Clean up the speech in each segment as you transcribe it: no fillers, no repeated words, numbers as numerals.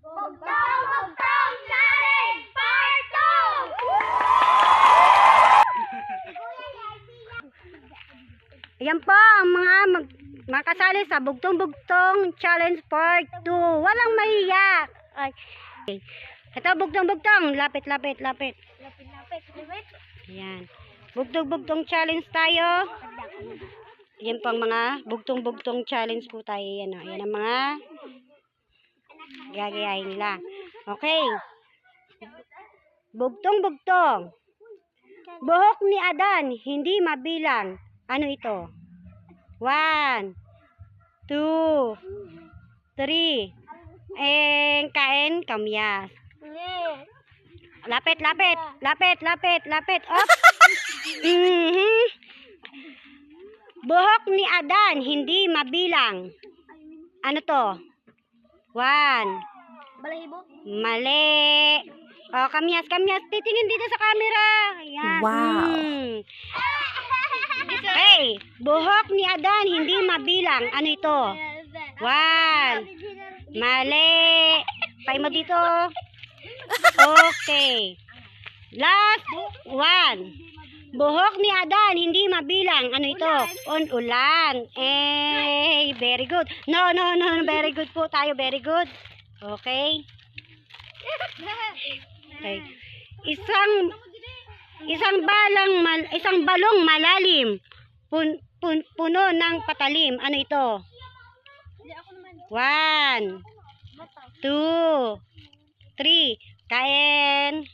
Bugtong Challenge Part 2! Ayan po ang mga makasali sa Bugtong Challenge Part 2. Walang mahiya. Ay. Ito, bugtong. Lapit. Ayan. Bugtong Challenge tayo. Ayan po ang mga bugtong Challenge po tayo. Ayan, ayan ang mga gagayahin nila. Okay. Bugtong. Buhok ni Adan, hindi mabilang. Ano ito? 1, 2, 3. Kain, kamyas. Lapit. Op. Buhok ni Adan, hindi mabilang. Ano to? 1. Balahibo? Mali. O, kamyas. Titingin dito sa camera. Ayan. Wow. Hey, buhok ni Adan, hindi mabilang. Ano ito? 1. Mali. Pay mo dito. Okay. Last 1. Buhok ni Adan, hindi mabilang. Ano ito? Ulan. Very good. No. Very good po tayo. Very good. Okay. Okay. Isang balong malalim. Puno ng patalim. Ano ito? 1, 2, 3. Kain.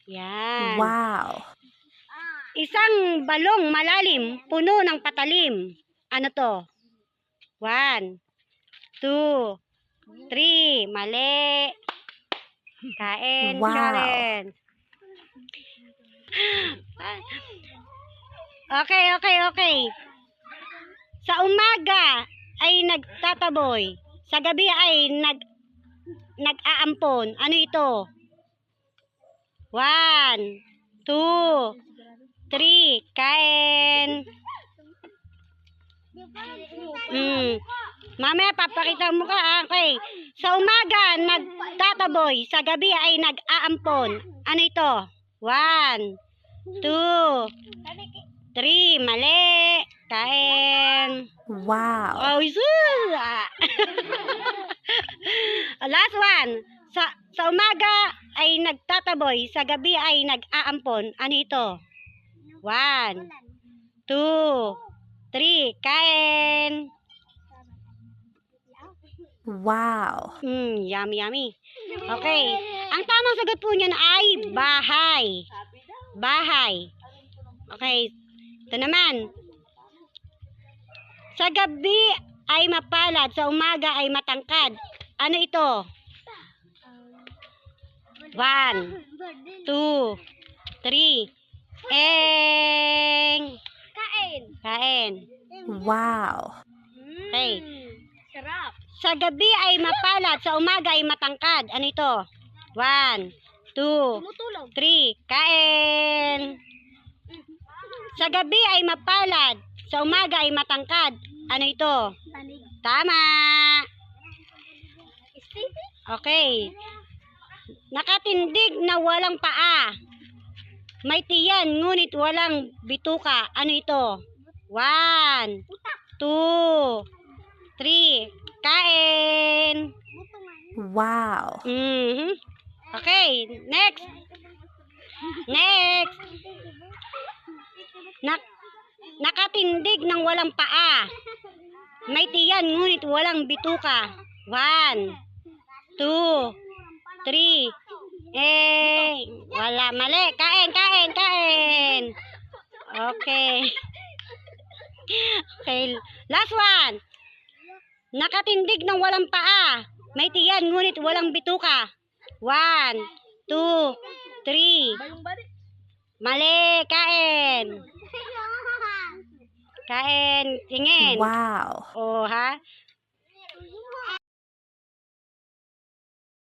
Yan. Wow. Isang balong malalim, puno ng patalim. Ano to? 1, 2, 3. Mali. Kain. Wow. Challenge. Okay. Sa umaga ay nagtataboy. Sa gabi ay nag-aampon. Ano ito? 1, 2, 3. Kain. Mamaya papakita mo ka. Okay. Sa umaga nagtataboy. Sa gabi ay nag-aampon. Ano ito? 1, 2, 3. Mali. Kain. Wow. Oh, last 1. Sa umaga ay nagtataboy, sa gabi ay nag-aampon. Ano ito? 1, 2, 3. Kain. Wow. Yummy. Okay. Ang tamang sagot po niyan ay bahay. Okay. Ito naman. Sa gabi ay mapalad, sa umaga ay matangkad. Ano ito? 1, 2, 3. Kain. Wow. Okay. Sarap. Sa gabi ay mapalad, sa umaga ay matangkad. Ano ito? 1, 2, 3. Kain. Sa gabi ay mapalad, sa umaga ay matangkad. Ano ito? Tama. Okay. Nakatindig na walang paa. May tiyan, ngunit walang bituka. Ano ito? 1, 2, 3. Kain. Wow. Okay, next. Nakatindig ng walang paa. May tiyan, ngunit walang bituka. 1, 2, 3. Wala. Mali. Kain. Okay. Okay. Last 1. Nakatindig ng walang paa. May tiyan, ngunit walang bituka. 1, 2, 3. Mali. Kain. Tingin. Wow. Oh, ha?